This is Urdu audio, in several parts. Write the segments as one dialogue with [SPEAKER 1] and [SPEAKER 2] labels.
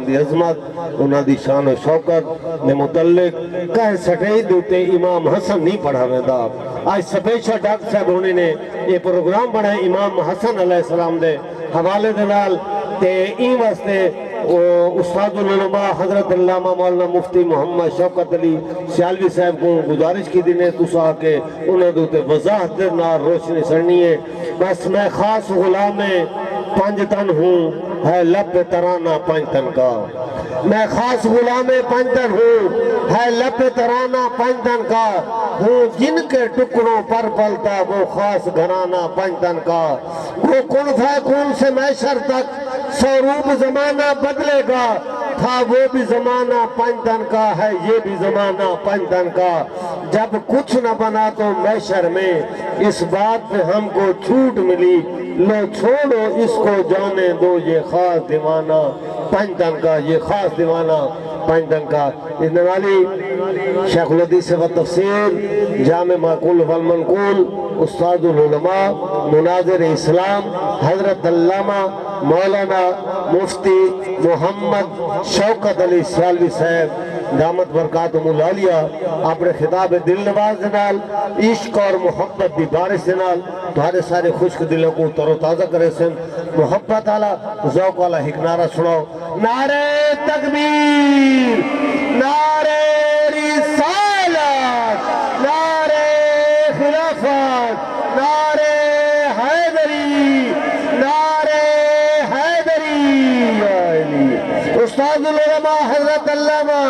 [SPEAKER 1] دی عظمت انہاں دی شان و شوکت نے متعلق کہہ سٹے دوتے امام حسن نہیں پڑھا ویندا آج سپیشل ڈاکٹر صاحب ہونے نے یہ پروگرام بنائے امام حسن علیہ السلام دے حوالے دلال تے این واسطے استاد العلماء حضرت علامہ مولانا مفتی محمد شوکت علی سیالوی صاحب کو گزارش کی دینے تسا کے انہوں دوتے وضاحت دینا روشنی سرنی ہے بس میں خاص غلام پنج تن ہوں ہے لب ترانہ پنج تن کا میں خاص غلام پنج تن ہوں ہے لب ترانہ پنج تن کا ہوں جن کے ٹکڑوں پر پلتا وہ خاص گھرانہ پنج تن کا وہ کن فیکون سے محشر تک سوروب زمانہ بدلے گا تھا وہ بھی زمانہ پنج تن کا ہے یہ بھی زمانہ پنج تن کا جب کچھ نہ بنا تو محشر میں اس بات پہ ہم کو چھوٹ ملی لو چھوڑو اس کو جانے دو یہ خاص دیوانہ پنج تن کا یہ خاص دیوانہ پنج تن کا اس نوالی شیخ الحدیث و تفسیر جامع معقول والمنقول استاد العلماء مناظر اسلام حضرت علامہ مولانا مفتی محمد شوکت علی سیالوی صاحب دامت برکاتہم العالیہ اپنے خطاب دل نواز دنال عشق اور محبت دی بارش دنال تمہارے سارے خشک دلوں کو تر و تازہ کرے سن محبت والا ذوق والا ایک نعرہ سناؤ نعرہ تکبیر نعرہ رسالت نعرہ خلافت نعرہ حیدری نعرہ استاد العلماء حضرت علامہ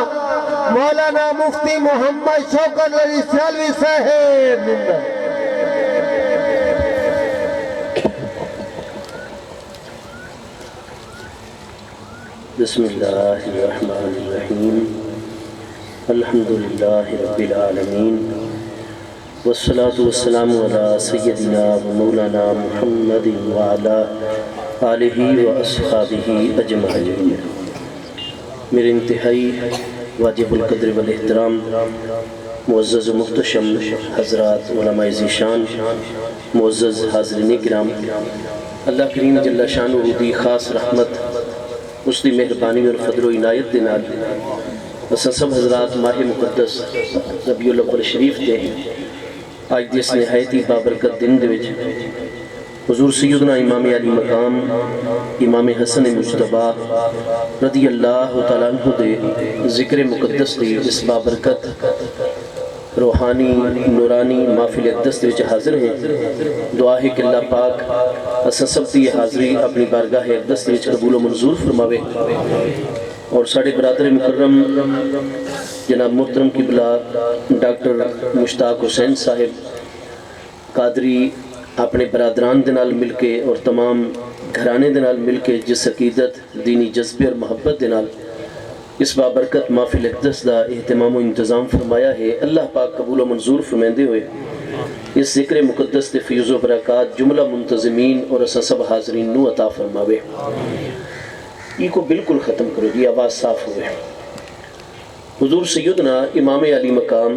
[SPEAKER 1] مولانا مفتی محمد شوکت علی سیالوی صاحب
[SPEAKER 2] بسم اللہ الرحمن الرحیم الحمدللہ رب العالمین والصلاة والسلام علی سیدنا و مولانا محمد وعلا آلہ و اصحابہ اجمعین میرے انتہائی واجب القدر والاحترام معزز و محتشم حضرات علماء ذیشان معزز حاضرین کرام اللہ کریم جل شانہ دی خاص رحمت اس دی مہربانی اور فضل و عنایت دے نال اساں سب حضرات ماہ مقدس ربیع الاول شریف دے آج دس نہایتی بابرکت دن دے وچ حضور سیدنا امام علی مقام امام حسن مجتبیٰ رضی اللہ تعالیٰ عنہ دے ذکر مقدس دی اس بابرکت روحانی نورانی محفل اقدس دے وچ حاضر ہیں دعا ہے کہ اللہ پاک اساں سب دی حاضری اپنی بارگاہ اقدس دے وچ قبول و منظور فرماوے اور ساڑھے برادر مکرم جناب محترم قبلہ ڈاکٹر مشتاق حسین صاحب قادری اپنے برادران دے نال مل کے اور تمام گھرانے دے نال مل کے جس عقیدت دینی جذبے اور محبت دے نال اس بابرکت محفل اقدس دا اہتمام و انتظام فرمایا ہے اللہ پاک قبول و منظور فرمیندے ہوئے اس ذکر مقدس دے فیض و برکات جملہ منتظمین اور اساں سب حاضرین نو عطا فرماوے یہ کو بالکل ختم کرو یہ آواز صاف ہوئے حضور سیدنا امام علی مقام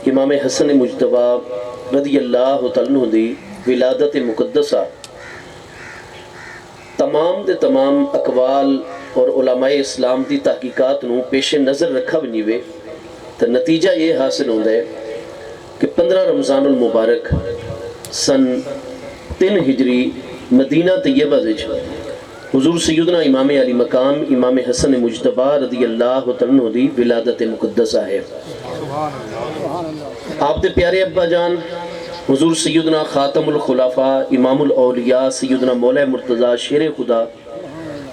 [SPEAKER 2] امام حسن مجتبیٰ رضی اللہ تعالیٰ دی ولادت مقدسہ تمام دے تمام اقوال اور علماء اسلام دی تحقیقات نو پیش نظر رکھا بھی نیوے تو نتیجہ یہ حاصل ہوتا ہے کہ 15 رمضان المبارک سن 3 ہجری مدینہ طیبہ وچ حضور سیدنا امام علی مقام امام حسن مجتبیٰ رضی اللہ تعالیٰ دی ولادت مقدسہ ہے آپ دے پیارے ابا جان حضور سیدنا خاتم الخلافہ امام الاولیاء سیدنا مولا مرتضیٰ شیر خدا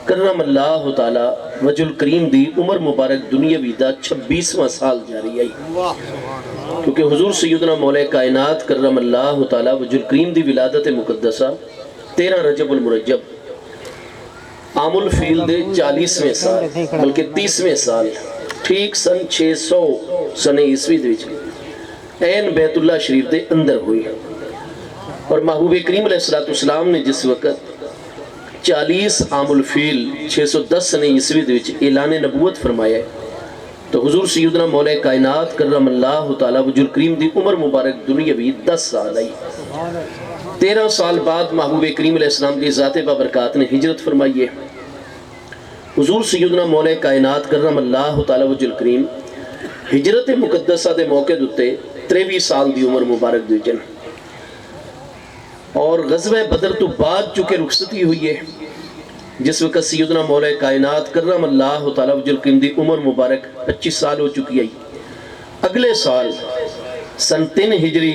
[SPEAKER 2] کرم اللہ تعالی وجہ الکریم دی عمر مبارک دنیاوی دا 26واں سال جاری آئی کیونکہ حضور سیدنا مولا کائنات کرم اللہ تعالی وجہ الکریم دی ولادت مقدسہ 13 رجب المرجب عام الفیل دے 40ویں سال بلکہ 30ویں سال ٹھیک سن 600 سن عیسوی دے وچ این بیت اللہ شریف دے اندر ہوئی اور محبوب کریم علیہ السلام نے جس وقت 40 عام الفیل 610 سن عیسوی دے وچ اعلان نبوت فرمایا ہے تو حضور سیدنا مولا کائنات کرم اللہ تعالی وجہ الکریم دی عمر مبارک دنیاوی 10 سال آئی 13 سال بعد محبوب کریم علیہ السلام کی ذات بابرکات نے ہجرت فرمائی ہے حضور سیدنا مولا کائنات کرم اللہ تعالی وجل کریم ہجرت مقدسہ دے موقع دوتے 23 سال دی عمر مبارک دی جن اور غزوہ بدر تو بعد چکے رخصتی ہوئی ہے جس وقت سیدنا مولا کائنات کرم اللہ تعالی وجل کریم دی عمر مبارک 25 سال ہو چکی ہے۔ اگلے سال سن 3 ہجری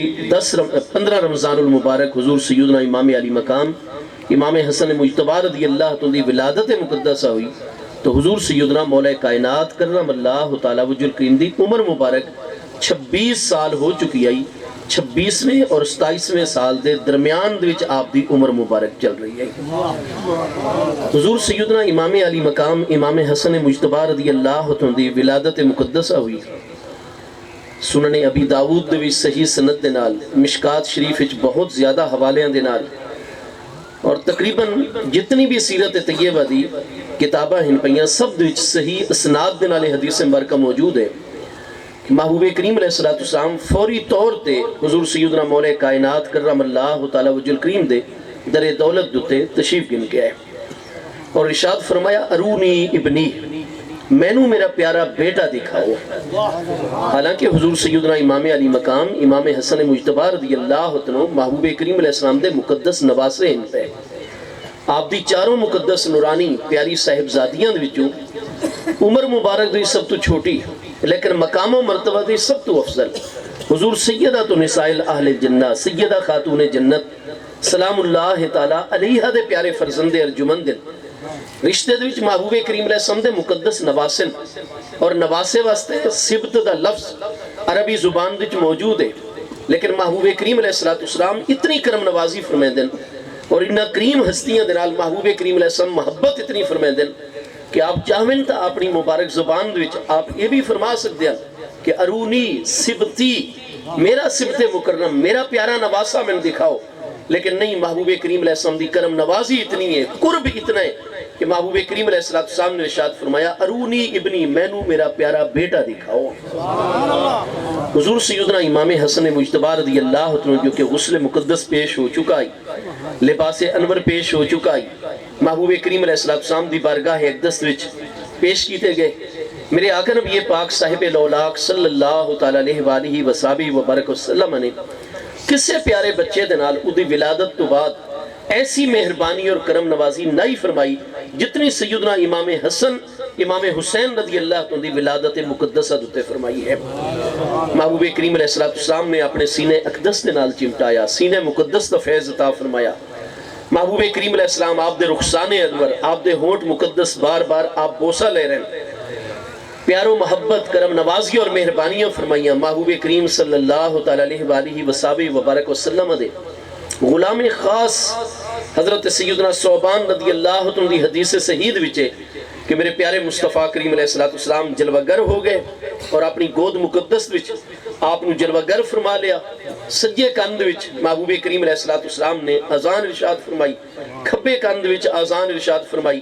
[SPEAKER 2] 15 رمضان المبارک حضور سیدنا امام علی مقام امام حسن مجتبی رضی اللہ تعالی دی ولادت مقدسہ ہوئی تو حضور سیدنا مولا کائنات کرم اللہ تعالی وجل کریم دی عمر مبارک 26 سال ہو چکی ہے۔ 26ویں اور 27ویں سال دے درمیان دے وچ آپ دی عمر مبارک چل رہی ہے۔ حضور سیدنا امام علی مقام امام حسن مجتبی رضی اللہ تعالی دی ولادت مقدسہ ہوئی سنن ابی داؤد دے وچ صحیح سند دے نال، مشکات شریف وچ بہت زیادہ حوالے دے نال اور تقریباً جتنی بھی سیرت طیبہ دی کتاباں ہن پئیاں سب دے وچ صحیح اسناد دے نال حدیث مبارکہ موجود ہے کہ محبوب کریم علیہ السلام فوری طور تے حضور سیدنا مولا کائنات کرم اللہ تعالی وجل کریم دے در دولت دوتے تشریف گن کے آئے اور ارشاد فرمایا ارونی ابنی مینوں میرا پیارا بیٹا دکھاؤ۔ حالانکہ حضور سیدنا امام علی مقام امام حسن مجتبی رضی اللہ عنہ محبوب کریم علیہ السلام دے مقدس نواسے ہیں پہ آپ دی چاروں مقدس نورانی پیاری صاحبزادیاں دے وچوں عمر مبارک دی سب تو چھوٹی لیکن مقام و مرتبہ دی سب تو افضل حضور سیدہ تو نسائل اہل جنہ سیدہ خاتون جنت سلام اللہ تعالیٰ علیہ دے پیارے فرزند ارجمند رشتے دے وچ محبوب کریم علیہ السلام دے مقدس نواسن اور نواسے واسطے سبت دا لفظ عربی زبان وچ موجود ہے لیکن محبوب کریم علیہ السلام اتنی کرم نوازی فرمیندن اور انہا کریم ہستیاں دے نال محبوب کریم علیہ السلام محبت اتنی فرمیندن کہ آپ چاہویں تا اپنی مبارک زبان وچ آپ یہ بھی فرما سکتے ہیں کہ ارونی سبتی میرا سبت مکرم میرا پیارا نواسا میں دکھاؤ، لیکن نہیں، محبوب کریم علیہ السلام دی کرم نوازی اتنی ہے، قرب اتنا ہے کہ محبوب کریم علیہ السلام نے ارشاد فرمایا ارونی ابنی مینوں میرا پیارا بیٹا دکھاؤ۔ حضور سیدنا امام حسن مجتبی رضی اللہ عنہ جو کہ غسل مقدس پیش ہو چکا ہے، لباس انور پیش ہو چکا ہے، محبوب کریم علیہ السلام دی بارگاہ اقدس وچ پیش کیتے گئے۔ میرے آقا نبی پاک صاحب لولاک صلی اللہ تعالی علیہ وآلہ وصحبہ وبارک وسلم نے کسے پیارے بچے دے نال اودی ولادت تو بعد ایسی مہربانی اور کرم نوازی نہیں فرمائی جتنی سیدنا امام حسن امام حسین رضی اللہ عنہ دی ولادت مقدسہ دوتے فرمائی ہے۔ محبوب کریم علیہ السلام نے اپنے سینے اقدس دے نال چمٹایا، سینے مقدس دا فیض عطا فرمایا۔ محبوب کریم علیہ السلام آپ دے رخسان انور آپ دے ہونٹ مقدس بار بار آپ بوسہ لے رہے ہیں، پیارو محبت کرم نوازی اور مہربانیاں فرمائیاں۔ محبوب کریم صلی اللہ تعالی علیہ وآلہ وصحبہ وبارک وسلم دے غلام خاص حضرت سیدنا صوبان رضی اللہ عنہ دی حدیث صحیح وچے کہ میرے پیارے مصطفیٰ کریم علیہ السلام جلوہ گر ہو گئے اور اپنی گود مقدس وچ آپ نے جلوہ گر فرما لیا۔ سجے کاند وچ محبوب کریم علیہ السلام نے اذان ارشاد فرمائی، کھبے کاند وچ اذان ارشاد فرمائی،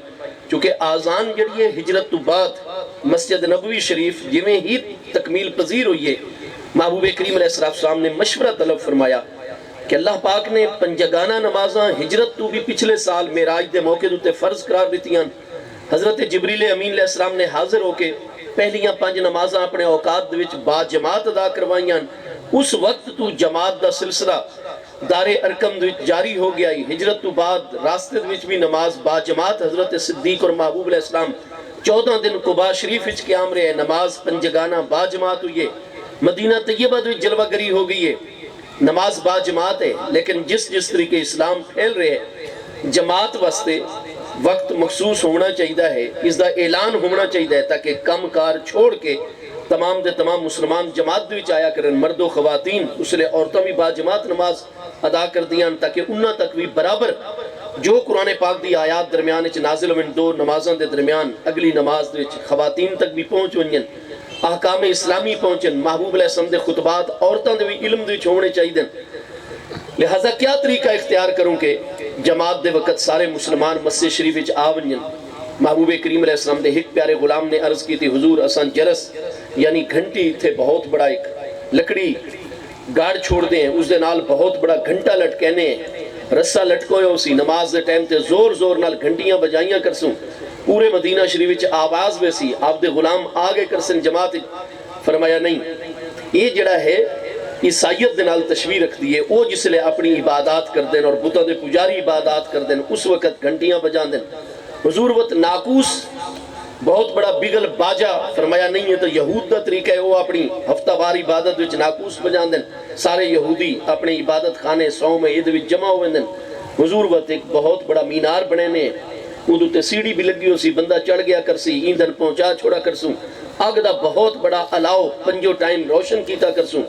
[SPEAKER 2] چونکہ آزان جڑی ہے ہجرت تو بعد مسجد نبوی شریف جویں ہی تکمیل پذیر ہوئی ہے، محبوب کریم علیہ السلام نے مشورہ طلب فرمایا کہ اللہ پاک نے پنجگانہ نمازاں ہجرت تو بھی پچھلے سال معراج دے موقع دوتے فرض قرار دیتیاں۔ حضرت جبریل امین علیہ السلام نے حاضر ہو کے پہلیاں 5 نمازاں اپنے اوقات وچ با جماعت ادا کروائیاں۔ اس وقت تو جماعت دا سلسلہ دار ارکم وچ جاری ہو گیا ہی۔ ہجرت تو بعد راستے وچ بھی نماز با جماعت حضرت صدیق اور محبوب علیہ السلام 14 دن قباء شریف وچ قیام رہے، نماز پنجگانہ با جماعت ہوئی ہے۔ مدینہ طیبہ وچ جلوہ گری ہو گئی ہے، نماز با جماعت ہے، لیکن جس طریقے اسلام پھیل رہے ہیں جماعت واسطے وقت مخصوص ہونا چاہیدہ ہے، اس دا اعلان ہونا چاہیدہ ہے تاکہ کم کار چھوڑ کے تمام دے تمام مسلمان جماعت بھی آیا کرن، مرد و خواتین اس لئے عورتوں بھی با جماعت نماز ادا کر دیاں تاکہ انہاں تک بھی برابر جو قرآن پاک دی آیات درمیان اچھ نازل ہوئن 2 نمازوں دے درمیان اگلی نماز دے خواتین تک بھی پہنچ ونین، احکام اسلامی پہنچن، محبوب علیہ السلام دے خطبات عورتوں دے بھی علم دے ہونے چاہیے۔ لہذا کیا طریقہ اختیار کروں کہ جماعت دے وقت سارے مسلمان مسجد شریف وچ آونین۔ محبوب کریم علیہ السلام دے ایک پیارے غلام نے عرض کی تھی حضور اسان جرس یعنی گھنٹی تھے بہت بڑا ایک لکڑی گاڑ چھوڑ دیں، اس دے نال بہت بڑا گھنٹا لٹکینے رسہ لٹکوئے اسی نماز دے ٹائم تے زور زور نال گھنٹیاں بجائیاں کرسوں پورے مدینہ شریف وچ آواز میں سی آپ دے غلام آگے کرسن جماعت فرمایا نہیں یہ جڑا ہے عیسائیت دے نال تشبیہ رکھ دیئے وہ جس لئے اپنی عبادات کر دیں اور بتوں دے پجاری عبادات کر دیں اس وقت گھنٹیاں بجان دیں حضور وقت ناقوس بہت بڑا بگل باجا فرمایا نہیں ہے تو یہود دا طریقہ ہے وہ اپنی ہفتہ وار عبادت وچ ناقوس بجان دیں سارے یہودی اپنی عبادت خانے سو میں عید وچ جمع ہوئے دیں حضور وقت ایک بہت بڑا مینار بنے نے اندو تے سیڑھی بھی لگی ہو سی بندہ چڑھ گیا کرسی ایندھن پہنچا چھوڑا کرسوں اگ دا بہت بڑا علاؤ پنجو ٹائم روشن کیتا کرسوں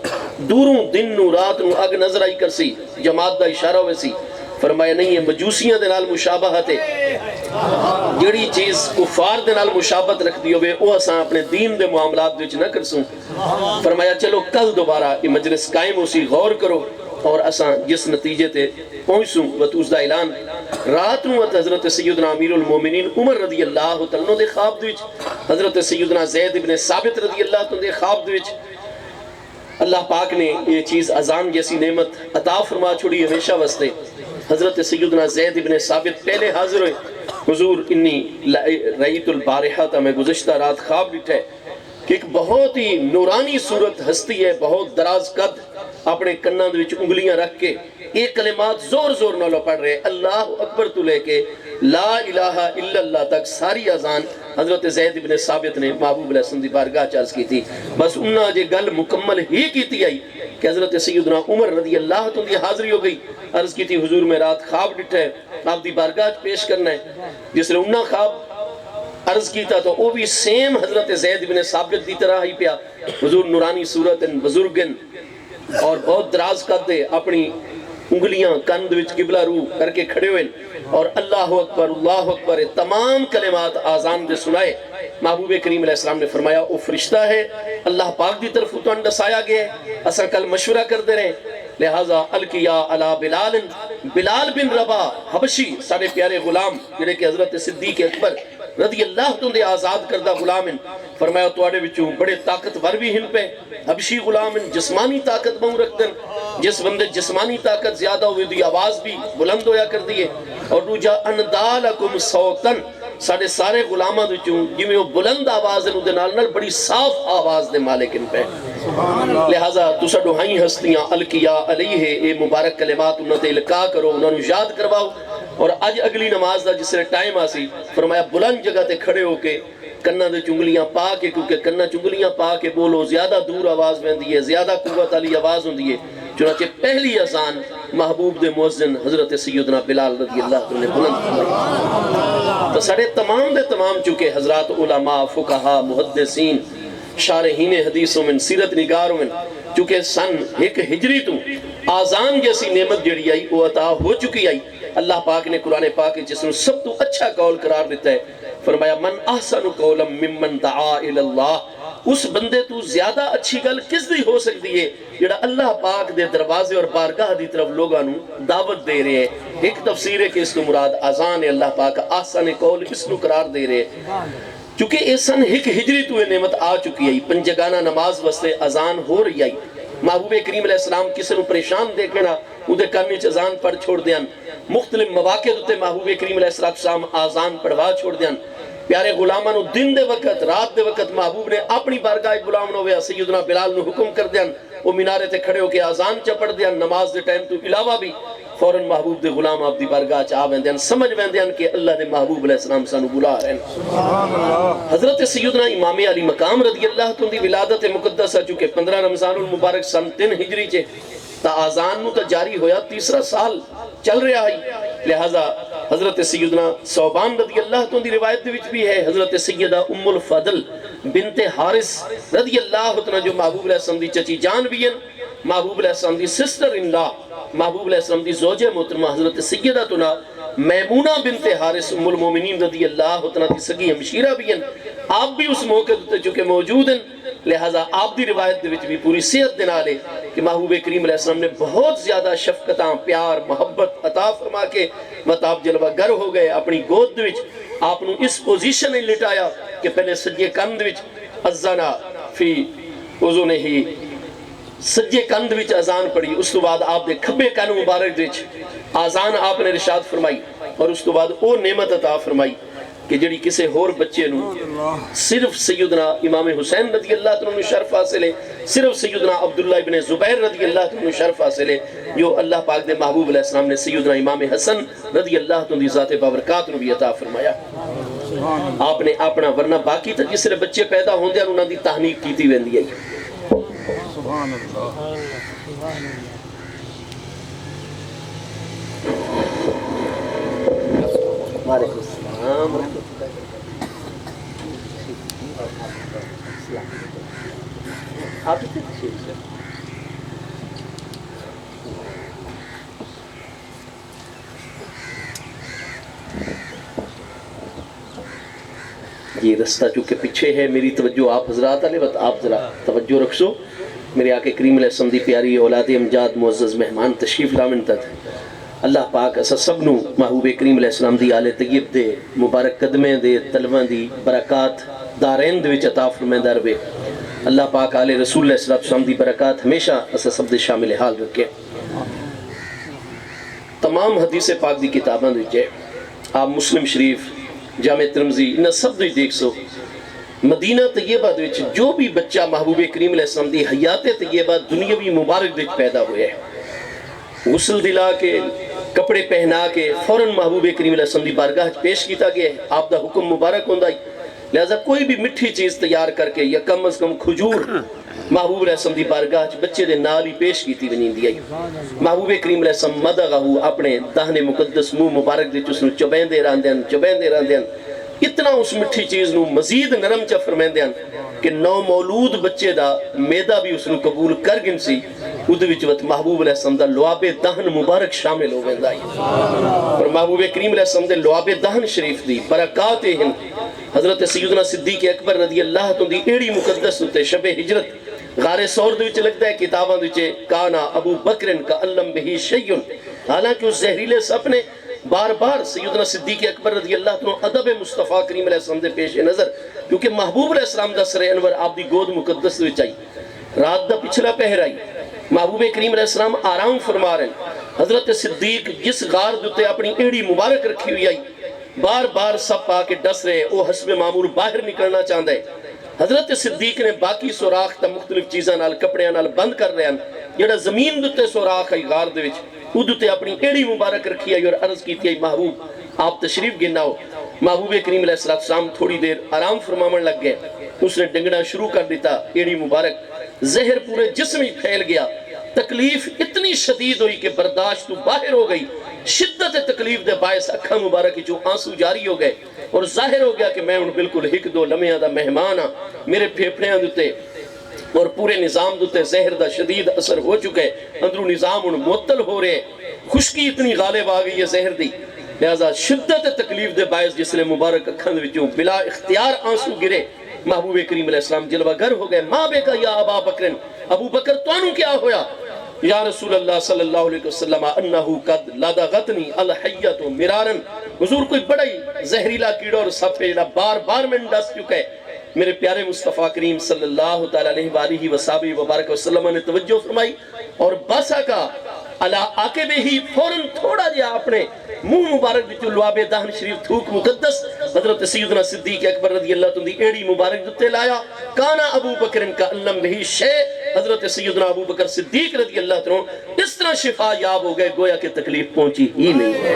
[SPEAKER 2] دوروں دن نو رات نو اگ نظر آئی کرسی جماعت دا اشارہ ہوئے سی فرمایا نہیں ہے مجوسیاں دے نال مشابہت ہے جڑی چیز کفار دے نال مشابہت رکھ دی ہوئے وہ اساں اپنے دین دے معاملات وچ نہ کرسوں فرمایا چلو کل دوبارہ یہ مجلس قائم ہو سی غور کرو اور اساں جس نتیجے تے پہنچسوں وقت اس دا اعلان رات نو حضرت سیدنا امیر المومنین عمر رضی اللہ تعالیٰ دے خواب دوچ حضرت سیدنا زید ابن ثابت رضی اللہ تعالیٰ دے خواب دوچ اللہ پاک نے یہ چیز اذان جیسی نعمت عطا فرما چھوڑی ہمیشہ واسطے حضرت سیدنا زید ابن ثابت پہلے حاضر ہوئے حضور انی رئیت البارحہ تا میں گزشتہ رات خواب بٹھے کہ ایک بہت ہی نورانی صورت ہستی ہے بہت دراز قد اپنے کناں وچ انگلیاں رکھ کے ایک کلمات زور زور نالو پڑھ رہے اللہ اکبر تو لے کے لا الہ الا اللہ تک ساری اذان حضرت زید ابن ثابت نے محبوب علیہ السلام دی بارگاہ چارز کی تھی بس انہاں جے گل مکمل ہی کیتی آئی کہ حضرت سیدنا عمر رضی اللہ تعالیٰ دی حاضری ہو گئی عرض کی تھی حضور میں رات خواب ڈٹھا ہے آپ دی بارگاہ پیش کرنا ہے جس نے انہاں خواب عرض کیتا تو وہ بھی سیم حضرت زید ابن ثابت دی طرح ہی پیا حضور نورانی صورتن بزرگن اور بہت دراز کر دے اپنی انگلیاں کند وچ قبلہ رو کر کے کھڑے ہوئے اور اللہ اکبر تمام کلمات آزان دے سنائے محبوب کریم علیہ السلام نے فرمایا وہ فرشتہ ہے اللہ پاک دی طرف تو اندسایا گیا ہے اسا کل مشورہ کر دے رہے لہذا الکیا علی بلال بن رباح حبشی سارے پیارے غلام جنہیں کہ حضرت صدیق اکبر رضی اللہ تندے آزاد کردہ غلام ہیں فرمایا توڑے وچوں بڑے طاقتور بھی ہن پہ حبشی غلام ہیں جسمانی طاقت بہوں رکھ دن جس بندے جسمانی طاقت زیادہ ہوئی دی آواز بھی بلند ہویا کر دیئے اور روجا اندالکم صوتن سارے غلامہ وچوں جمیں وہ بلند آواز ہے دے نال بڑی صاف آواز دے مالکن پہ لہذا تسا ڈوہائیں ہستیاں الکیا علیہ اے مبارک کلمات انہوں تے الکا کرو انہوں نے یاد کرواؤ اور آج اگلی نماز دا جس سے ٹائم آسی فرمایا بلند جگہ تے کھڑے ہو کے کنہ دے چنگلیاں پا کے کیونکہ کنہ چنگلیاں پا کے بولو زیادہ دور آواز بہن ہے زیادہ قوت علی آواز ہوں ہے چنانچہ پہلی اذان محبوب دے مؤذن حضرت سیدنا بلال رضی اللہ عنہ نے بلند فرمائی تو سارے تمام دے تمام چکے حضرات علماء فقہا محدثین شارحین حدیثوں میں سیرت نگاروں میں چونکہ سن ایک ہجری تو آزان جیسی نعمت جڑی آئی وہ عطا ہو چکی آئی اللہ پاک نے قرآن پاک جس نے سب تو اچھا قول قرار دیتا ہے فرمایا من احسن قولا ممن دعا الاللہ اس بندے تو زیادہ اچھی گل کس دی ہو سکتی ہے جڑا اللہ پاک دے دروازے اور بارگاہ دی طرف لوگاں نو دعوت دے رہے ہیں ایک تفسیر ہے کہ اس کو مراد آزان ہے اللہ پاک احسن قول اس نو قرار دے رہے ہیں چونکہ اس سن ایک ہجری تو نعمت آ چکی ہے پنجگانہ نماز واسطے اذان ہو رہی ہے محبوب کریم علیہ السلام کسی نو پریشان دیکھنا ادھے کرنے چ اذان پڑھ چھوڑ دیاں مختلف مواقع دوتے محبوب کریم علیہ السلام آزان پڑھوا چھوڑ دیاں پیارے غلامہ نو دن دے وقت رات دے وقت محبوب نے اپنی بارگاہ غلام نو ہویا سیدنا بلال نو حکم کر دیاں وہ مینارے تے کھڑے ہو کے آزان چپڑ دیاں نماز دے ٹائم تو علاوہ بھی فوراں محبوب دے غلام آپ دی بارگاہ چاہ ویندیاں سمجھ ویندیاں کہ اللہ دے محبوب علیہ السلام سانو بلا رہے ہیں حضرت سیدنا امام علی مقام رضی اللہ تن دی ولادت مقدسہ چونکہ 15 رمضان المبارک سن 3 ہجری چے تا آزان نو تا جاری ہویا تیسرا سال چل رہا ہے لہذا حضرت سیدنا صوبان رضی اللہ تن دی روایت دے وچ بھی ہے حضرت سیدہ ام الفضل بنت حارث رضی اللہ تن جو محبوب علیہ السلام دی چچی جان بھی ہیں محبوب علیہ السلام دی سسٹر ان لا محبوب علیہ السلام دی زوجہ محترمہ حضرت سیدہ تنا میمونہ بنت حارث ام المومنین رضی اللہ تعالیٰ دی سگی ہمشیرہ بھی ہیں آپ بھی اس موقع دوتے چکے موجود ہیں لہذا آپ دی روایت دے وچ بھی پوری صحت دینا لے کہ محبوب کریم علیہ السلام نے بہت زیادہ شفقتاں پیار محبت عطا فرما کے مطاب جلوہ گر ہو گئے اپنی گود دے وچ آپ نے اس پوزیشن ہی لٹایا کہ پہلے سجے کند وچ ازنا فی اوزونے ہی سجے کند وچ آزان پڑی اس تو بعد آپ دے کھبے کن مبارک وچ آزان آپ نے رشاد فرمائی اور اس تو بعد او نعمت عطا فرمائی کہ جڑی کسے ہور بچے نو صرف سیدنا امام حسین رضی اللہ عنہ شرف حاصل ہے، صرف سیدنا عبداللہ ابن زبیر رضی اللہ عنہ شرف حاصل ہے، جو اللہ پاک دے محبوب علیہ السلام نے سیدنا امام حسن رضی اللہ عنہ دی ذات بابرکات نو بھی عطا فرمایا۔ آپ نے اپنا ورنہ باقی تا جس نے بچے پیدا ہوندے ہیں انہاں دی تحنیق کیتی ویندی ہے۔
[SPEAKER 3] سبحان اللہ۔
[SPEAKER 2] وعلیکم السلام آپ یہ رستہ چونکہ پیچھے ہے، میری توجہ آپ حضرات علیہ وقت آپ ذرا توجہ رکھسو۔ میرے آقا کریم علیہ السلام دی پیاری اولاد امجاد معزز مہمان تشریف لامن تت اللہ پاک اسا سب نو محبوب کریم علیہ السلام دی آل طیب دے مبارک قدمیں دے تلوان دی برکات دارین دے وچ عطا فرمائندہ رہے۔ اللہ پاک آل رسول اللہ السلام دی برکات ہمیشہ اسا سب دے شامل حال رکھے۔ تمام حدیث پاک دی کتاباں دے وچ آپ مسلم شریف جامع ترمذی انہاں سب دے دیکھ سو مدینہ طیبہ دے وچ جو بھی بچہ محبوب کریم علیہ السلام دی حیات طیبہ دنیاوی مبارک دے وچ پیدا ہوئے ہیں، غسل دلا کے کپڑے پہنا کے فوراً محبوب کریم علیہ السلام دی بارگاہ پیش کیتا گیا ہے۔ آپ دا حکم مبارک ہوندہ لہذا کوئی بھی مٹھی چیز تیار کر کے یا کم از کم کھجور محبوب علیہ السلام دی بارگاہ بچے دے نال ہی پیش کیتی ونین دیا۔ محبوب کریم علیہ السلام مدغہو اپنے دہن مقدس منہ مبارک دے چس نو چبیندے راندے اتنا اس مٹھی چیز نو مزید نرم چا فرمیندے ہیں کہ نو مولود بچے دا میدہ بھی اس نو قبول کر گن سی ادھ وچ محبوب علیہ السلام دا لعاب دہن مبارک شامل ہو گئے دائی۔ اور محبوب کریم علیہ السلام دے لعاب دہن شریف دی برکات ہن حضرت سیدنا صدیق اکبر رضی اللہ عنہ دی ایڑی مقدس ہوتے شب ہجرت غار سور دے وچ لگتا ہے کتاباں دے وچ کانا ابو بکرن کا علم بہی شیئن، حالانکہ اس زہریلے سب نے بار بار سیدنا صدیق اکبر رضی اللہ عنہ ادب مصطفیٰ کریم علیہ السلام دے پیش نظر کیونکہ محبوب علیہ السلام دا سر انور آپ دی گود مقدس دے چاہی رات دا پچھلا پہر آئی محبوب کریم علیہ السلام آرام فرما رہے ہیں۔ حضرت صدیق جس غار دوتے اپنی ایڑی مبارک رکھی ہوئی آئی بار بار سب پا کے ڈس رہے وہ حسب معمول باہر نکلنا چاہتا ہے۔ حضرت صدیق نے باقی سوراخ تا مختلف چیزاں نال کپڑیاں نال بند کر رہے ہیں، جڑا زمین دوتے سوراخ آئی غار دے وچ ادھتے اپنی ایڑی مبارک رکھی آئی اور عرض کیتی آئی محبوب آپ تشریف گناؤ۔ محبوب کریم علیہ السلام تھوڑی دیر آرام فرمامن لگ گئے، اس نے ڈنگنا شروع کر دیتا ایڑی مبارک زہر پورے جسم ہی پھیل گیا، تکلیف اتنی شدید ہوئی کہ برداشت تو باہر ہو گئی، شدت تکلیف دے باعث اکھاں مبارک جو آنسو جاری ہو گئے اور ظاہر ہو گیا کہ میں ان بالکل ہک دو لمحہ دا مہمان ہاں، میرے پھیپھڑیاں دوتے اور پورے نظام دوتے زہر دا شدید اثر ہو چکے، اندرو نظام ان معطل ہو رہے، خشکی اتنی غالب آگئی ہے زہر دی، لہذا شدت تکلیف دے باعث جس نے مبارک اکھاں دے وچوں بلا اختیار آنسو گرے، محبوب کریم علیہ السلام جلوہ گر ہو گئے، ماں بے کا یا ابا بکرن، ابو بکر تو انہوں کیا ہویا؟ یا رسول اللہ صلی اللہ علیہ وسلم انہو قد لدغتنی الحیت مرارن، حضور کوئی بڑا ہی زہریلا کیڑا اور سب پہ بار بار میں ڈس چکا ہے۔ میرے پیارے مصطفیٰ کریم صلی اللہ علیہ وآلہ وسلم وسلم نے توجہ فرمائی اور بسا کا اللہ آکے بے ہی فوراں تھوڑا جیا اپنے منہ مبارک جو لعاب دہن شریف تھوک مقدس حضرت سیدنا صدیق اکبر رضی اللہ عنہ دی ایڑی مبارک دتے لایا، کانا ابو بکرن کا علم بہی شے، حضرت سیدنا ابو بکر صدیق رضی اللہ عنہ اس طرح شفا یاب ہو گئے گویا کہ تکلیف پہنچی ہی نہیں ہے۔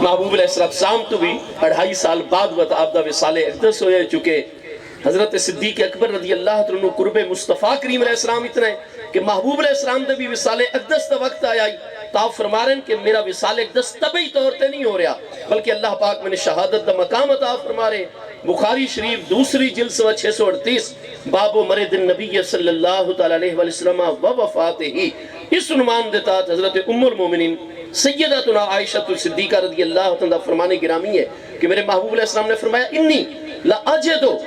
[SPEAKER 2] محبوب علیہ السلام تو بھی 2.5 سال بعد وقت آپ دا وصال اقدس ہوئے چکے، حضرت صدیق اکبر رضی اللہ عنہ قرب مصطفیٰ کریم علیہ السلام اتنا ہے کہ محبوب علیہ السلام دے بھی وصال اقدس دا وقت آئی تو آپ فرما رہے ہیں کہ میرا وصال اقدس طبعی طور تے نہیں ہو رہا بلکہ اللہ پاک میں نے شہادت دا مقام عطا فرما رہے ہیں۔ بخاری شریف دوسری جلد 638 باب مرد النبی صلی اللہ علیہ وسلم و وفات ہی اس عنوان دیتا حضرت ام المومنین سیدتنا عائشہ صدیقہ رضی اللہ عنہ فرمانے گرامی ہے کہ میرے محبوب علیہ السلام نے فرمایا انی لأجدو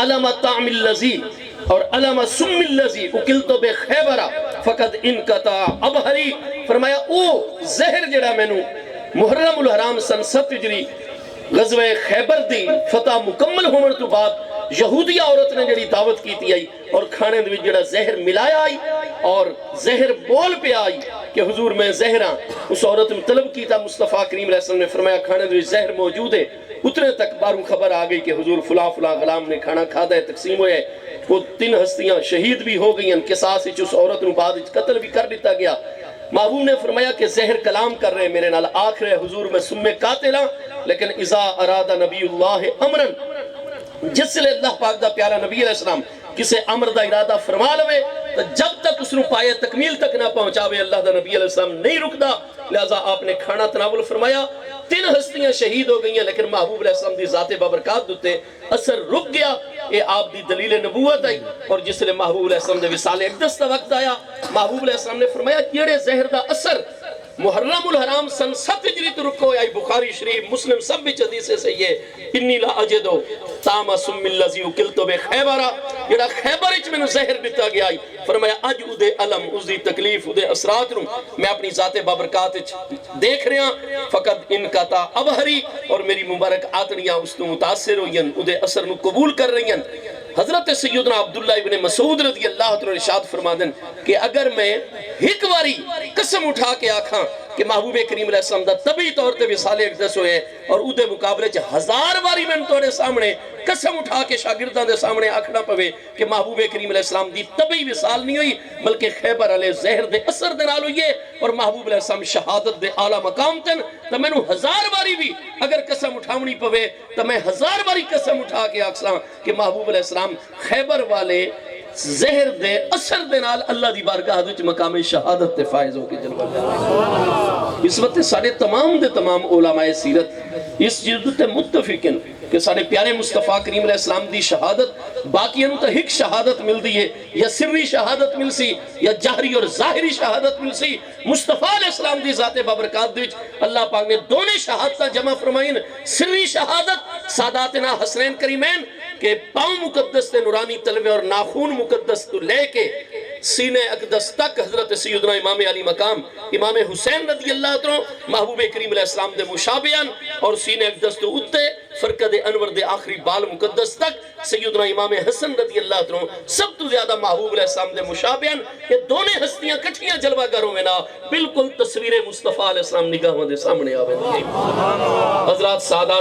[SPEAKER 2] علم طعم اللذی اور علم سم اللذی اکلتو بے خیبرہ فقد انقطع ابہری، فرمایا او زہر جڑا میں نو محرم الحرام سن 7 ہجری غزوہ خیبر دی فتح مکمل ہونے تو بعد یہودی عورت نے جڑی دعوت کی تھی آئی اور کھانے دے جڑا زہر ملایا آئی
[SPEAKER 4] اور زہر بول پہ آئی کہ حضور میں زہراں اس عورت نے طلب کی تھا مصطفیٰ کریم علیہ السلام نے فرمایا کھانے دے زہر موجود ہے اتنے تک باروں خبر آ گئی کہ حضور فلاں فلاں غلام نے کھانا کھادا ہے تقسیم ہوئے وہ 3 ہستیاں شہید بھی ہو گئی قصاص وچ اس عورت نو بعد قتل بھی کر دیتا گیا محبوب نے فرمایا کہ زہر کلام کر رہے میرے نال آخر ہے حضور میں سمے قاتلاں لیکن اذا اراد نبی اللہ امرن جس لئے اللہ پاک دا پیارا نبی علیہ السلام کسے امر دا ارادہ فرما لوے تو جب تک اس نے پائے تکمیل تک نہ پہنچاوے اللہ دا نبی علیہ السلام نہیں رکدا لہذا آپ نے کھانا تناول فرمایا 3 ہستیاں شہید ہو گئی ہیں لیکن محبوب علیہ السلام دی ذات بابرکات دوتے اثر رک گیا یہ آپ دی دلیل نبوت آئی اور جس لئے محبوب علیہ السلام دے وصال اقدس دا وقت آیا محبوب علیہ السلام نے فرمایا کیڑے زہر دا اثر محرم الحرام سن 7 ہجری تو رکو آئی بخاری شریف مسلم سب بھی حدیث سے یہ انی لا اجدو تاما سم اللذی اکلتو بے خیبارا جڑا خیبر اچ میں زہر دیتا گیا آئی فرمایا اج ادے علم اس دی تکلیف ادے اثرات رو میں اپنی ذات بابرکات دیکھ رہا فقط ان کا تا ابہری اور میری مبارک آتنیاں اس تو متاثر ہوئی ادے اثر نو قبول کر رہی ہیں حضرت سیدنا عبداللہ ابن مسعود رضی اللہ تعالی ارشاد فرما دیں کہ اگر میں ایک واری قسم اٹھا کے آکھاں کہ محبوب کریم علیہ السلام دا طبی طور تے وصال اقدس ہوئے اور اودے مقابلے 1000 واری میں توڑے سامنے قسم اٹھا کے شاگردان دے سامنے آکھنا پوے کہ محبوب کریم علیہ السلام دی طبی وصال نہیں ہوئی بلکہ خیبر علیہ زہر دے اثر دے نال ہوئی ہے اور محبوب علیہ السلام شہادت دے اعلیٰ مقام تن تو میں نو 1000 واری بھی اگر قسم اٹھاونی پوے تو میں 1000 واری قسم اٹھا کے آکھساں کہ محبوب علیہ السلام خیبر والے زہر دے اثر دے نال اللہ دی بارگاہ وچ مقام شہادت تے فائز ہو کے جلوہ کریں اس وقت سارے تمام علماء سیرت اس چیز تے متفقن کہ سارے پیارے مصطفیٰ کریم علیہ السلام دی شہادت باقی انہوں تا ایک شہادت مل دی ہے یا سری شہادت مل سی یا جہری اور ظاہری شہادت مل سی مصطفیٰ علیہ السلام دی ذات بابرکات دیچ اللہ پاک نے دونے شہادتہ جمع فرمائن سری شہادت ساداتنا حسنین کریمین کہ پاؤں مقدس تے نورانی تلوے اور ناخون مقدس تو لے کے سینے اقدس تک حضرت سیدنا امام علی مقام امام حسین رضی اللہ عنہ محبوب کریم علیہ السلام دے مشابہن اور سینے اقدس تو اتے فرقد انور دے آخری بال مقدس تک سیدنا امام حسن رضی اللہ عنہ سب تو زیادہ محبوب علیہ السلام دے مشابہن یہ دونے ہستیاں کٹھیاں جلوہ گروں میں نا بالکل تصویر مصطفیٰ علیہ السلام نگاہوں دے سامنے آوے حضرات سادات